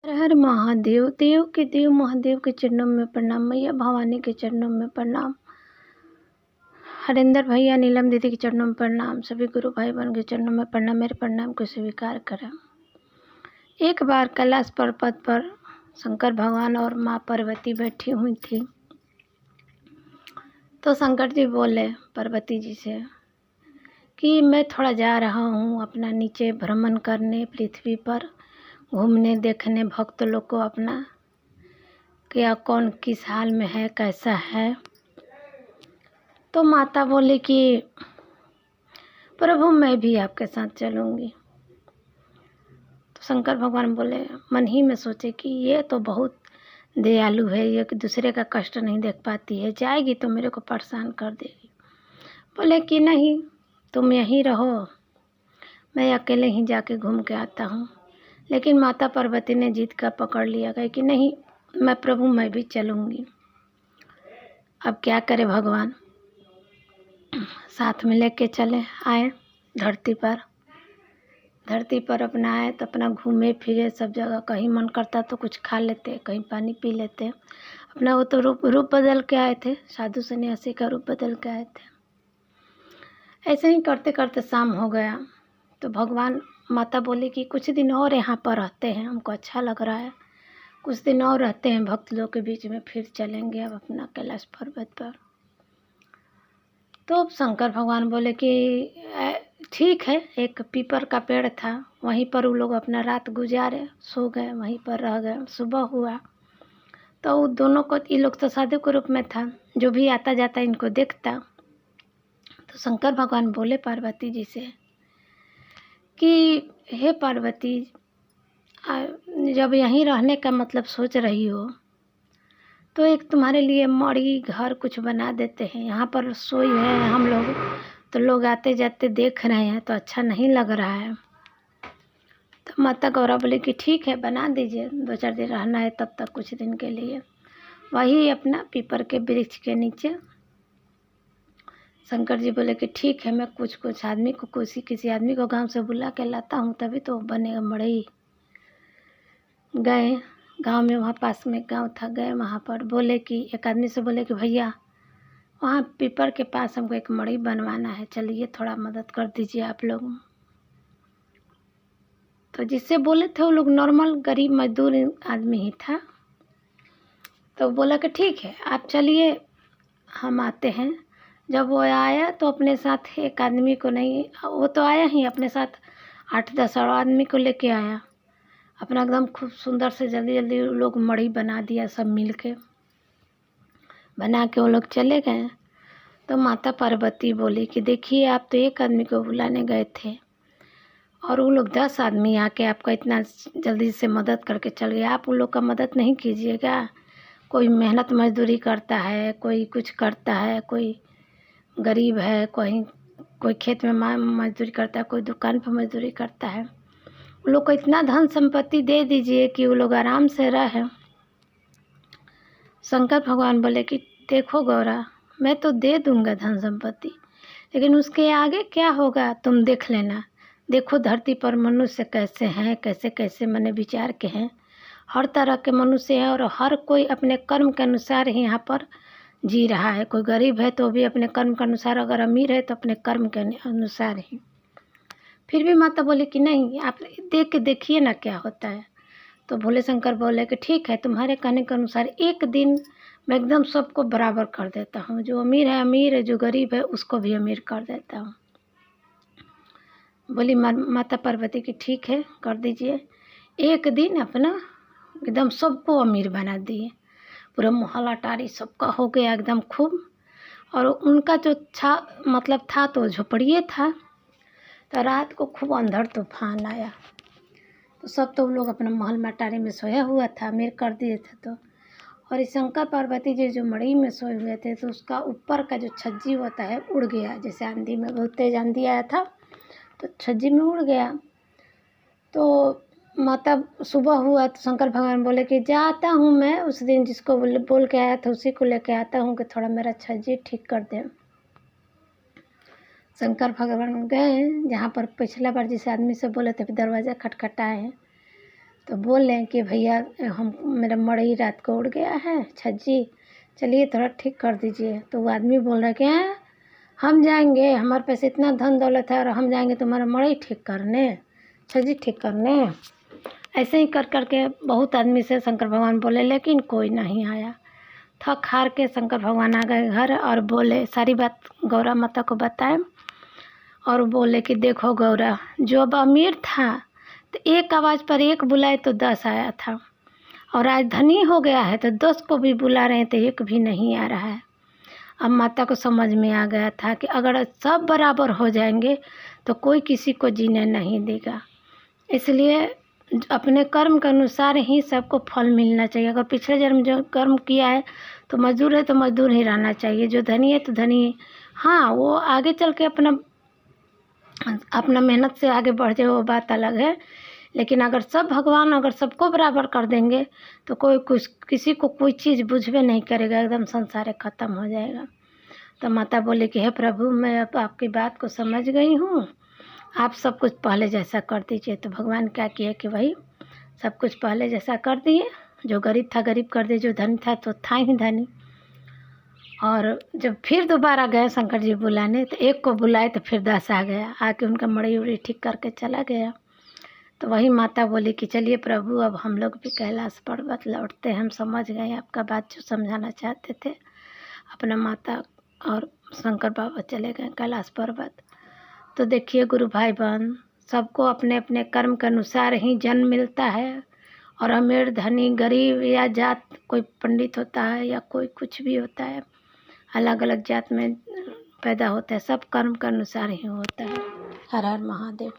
हर हर महादेव। देव के देव महादेव के चरणों में प्रणाम। मैया भवानी के चरणों में प्रणाम। हरेंद्र भैया नीलम दीदी के चरणों में प्रणाम। सभी गुरु भाई बहन के चरणों में प्रणाम। मेरे प्रणाम को स्वीकार करें। एक बार कैलाश पर्वत पर शंकर भगवान और माँ पार्वती बैठी हुई थी। तो शंकर जी बोले पार्वती जी से कि मैं थोड़ा जा रहा हूँ अपना नीचे भ्रमण करने, पृथ्वी पर घूमने देखने भक्त लोग को अपना क्या कौन किस हाल में है, कैसा है। तो माता बोली कि प्रभु मैं भी आपके साथ चलूँगी। तो शंकर भगवान बोले, मन ही में सोचे कि ये तो बहुत दयालु है, ये कि दूसरे का कष्ट नहीं देख पाती है, जाएगी तो मेरे को परेशान कर देगी। बोले कि नहीं, तुम यहीं रहो, मैं अकेले ही जाके घूम के आता हूँ। लेकिन माता पार्वती ने जीत का पकड़ लिया, कहे कि नहीं मैं प्रभु मैं भी चलूँगी। अब क्या करे भगवान, साथ में लेके चले आए धरती पर अपना आए तो अपना घूमे फिरे सब जगह। कहीं मन करता तो कुछ खा लेते, कहीं पानी पी लेते। अपना वो तो रूप बदल के आए थे, साधु सन्यासी का रूप बदल के आए थे। ऐसे ही करते करते शाम हो गया। तो भगवान माता बोली कि कुछ दिन और यहाँ पर रहते हैं, हमको अच्छा लग रहा है, कुछ दिन और रहते हैं भक्त लोग के बीच में, फिर चलेंगे अब अपना कैलाश पर्वत पर। तो शंकर भगवान बोले कि ठीक है। एक पीपर का पेड़ था, वहीं पर वो लोग अपना रात गुजारे, सो गए, वहीं पर रह गए। सुबह हुआ तो वो दोनों को, ये लोग तो साधु के रूप में था, जो भी आता जाता इनको देखता। तो शंकर भगवान बोले पार्वती जी से कि हे पार्वती, जब यहीं रहने का मतलब सोच रही हो तो एक तुम्हारे लिए मड़ी घर कुछ बना देते हैं। यहाँ पर सोई है हम लोग, तो लोग आते जाते देख रहे हैं तो अच्छा नहीं लग रहा है। तो माता गौरा बोले कि ठीक है बना दीजिए, 2-4 दिन रहना है तब तक, कुछ दिन के लिए। वही अपना पीपर के वृक्ष के नीचे शंकर जी बोले कि ठीक है, मैं कुछ आदमी को, किसी आदमी को गांव से बुला के लाता हूँ, तभी तो बनेगा मड़ई। गए गांव में, वहाँ पास में गांव था, गए वहाँ पर। बोले कि एक आदमी से बोले कि भैया वहाँ पीपर के पास हमको एक मड़ई बनवाना है, चलिए थोड़ा मदद कर दीजिए आप लोग। तो जिससे बोले थे वो लोग नॉर्मल गरीब मजदूर आदमी ही था। तो बोला कि ठीक है आप चलिए, हम आते हैं। जब वो आया तो अपने साथ एक आदमी को नहीं, वो तो आया ही अपने साथ 8-10 और आदमी को लेके आया। अपना एकदम खूब सुंदर से जल्दी जल्दी लोग मड़ई बना दिया, सब मिल के बना के वो लोग चले गए। तो माता पार्वती बोली कि देखिए आप तो एक आदमी को बुलाने गए थे और वो लोग 10 आदमी आके आपका इतना जल्दी से मदद करके चल गए, आप उन लोग का मदद नहीं कीजिएगा। कोई मेहनत मजदूरी करता है, कोई कुछ करता है, कोई गरीब है, कोई खेत में मजदूरी करता है, कोई दुकान पर मजदूरी करता है। उन लोग को इतना धन संपत्ति दे दीजिए कि वो लोग आराम से रहे। शंकर भगवान बोले कि देखो गौरा, मैं तो दे दूंगा धन संपत्ति, लेकिन उसके आगे क्या होगा तुम देख लेना। देखो धरती पर मनुष्य कैसे हैं, कैसे कैसे मने विचार के हैं। हर तरह के मनुष्य हैं और हर कोई अपने कर्म के अनुसार ही यहाँ पर जी रहा है। कोई गरीब है तो भी अपने कर्म के अनुसार, अगर अमीर है तो अपने कर्म के अनुसार ही। फिर भी माता बोले कि नहीं, आप देख के देखिए ना क्या होता है। तो भोले शंकर बोले कि ठीक है, तुम्हारे कहने के अनुसार एक दिन मैं एकदम सबको बराबर कर देता हूँ। जो अमीर है अमीर है, जो गरीब है उसको भी अमीर कर देता हूँ। बोली माता पार्वती की ठीक है कर दीजिए। एक दिन अपना एकदम सबको अमीर बना दिए, पूरा मोहल्ला टारी सबका हो गया एकदम खूब। और उनका जो मतलब था तो झोपड़िए था। तो रात को खूब अंधड़ तूफान आया, तो सब तो लोग अपना महल मटारी में सोया हुआ था, अमीर कर दिए थे। तो और इस शंकर पार्वती जी जो मड़ई में सोए हुए थे, तो उसका ऊपर का जो छज्जी होता है उड़ गया। जैसे आंधी में, बहुत तेज आंधी आया था तो छज्जी में उड़ गया। तो माता सुबह हुआ तो शंकर भगवान बोले कि जाता हूँ मैं, उस दिन जिसको बोल के आया था उसी को लेके आता हूँ कि थोड़ा मेरा छज्जी ठीक कर दे। शंकर भगवान गए जहाँ पर पिछला बार जिस आदमी से बोले थे दरवाज़ा खटखटाए हैं, तो बोल रहे हैं कि भैया हम मेरा मड़ई रात को उड़ गया है, छज्जी चलिए थोड़ा ठीक कर दीजिए। तो वो आदमी बोल रहा है कि हैं हम जाएंगे, हमारे पास इतना धन दौलत है और हम जाएंगे तुम्हारा मड़ई ठीक करने, छज्जी ठीक करने। ऐसे ही कर करके बहुत आदमी से शंकर भगवान बोले, लेकिन कोई नहीं आया। थक हार के शंकर भगवान आ गए घर और बोले, सारी बात गौरा माता को बताए और बोले कि देखो गौरा, जो अब अमीर था तो एक आवाज़ पर एक बुलाए तो 10 आया था, और आज धनी हो गया है तो 10 को भी बुला रहे हैं तो एक भी नहीं आ रहा है। अब माता को समझ में आ गया था कि अगर सब बराबर हो जाएंगे तो कोई किसी को जीने नहीं देगा, इसलिए अपने कर्म के अनुसार ही सबको फल मिलना चाहिए। अगर पिछले जन्म जो कर्म किया है तो मजदूर है तो मजदूर ही रहना चाहिए, जो धनी है तो धनी। हाँ, वो आगे चल के अपना मेहनत से आगे बढ़ जाए वो बात अलग है, लेकिन अगर भगवान अगर सबको बराबर कर देंगे तो कोई कुछ किसी को कोई चीज़ बुझबे नहीं करेगा, एकदम संसार ख़त्म हो जाएगा। तो माता बोले कि हे प्रभु, मैं अब आपकी बात को समझ गई हूँ, आप सब कुछ पहले जैसा कर दीजिए। तो भगवान क्या किए कि वही सब कुछ पहले जैसा कर दिए, जो गरीब था गरीब कर दिए, जो धनी था तो था ही धनी। और जब फिर दोबारा गए शंकर जी बुलाने तो एक को बुलाए तो फिर 10 आ गया, आके उनका मड़ई उड़ी ठीक करके चला गया। तो वही माता बोली कि चलिए प्रभु, अब हम लोग भी कैलाश पर्वत लौटते हैं, हम समझ गए आपका बात जो समझाना चाहते थे। अपना माता और शंकर बाबा चले गए कैलाश पर्वत। तो देखिए गुरु भाई बहन, सबको अपने अपने कर्म के अनुसार ही जन्म मिलता है, और अमीर धनी गरीब या जात, कोई पंडित होता है या कोई कुछ भी होता है, अलग अलग जात में पैदा होता है, सब कर्म के अनुसार ही होता है। हर हर महादेव।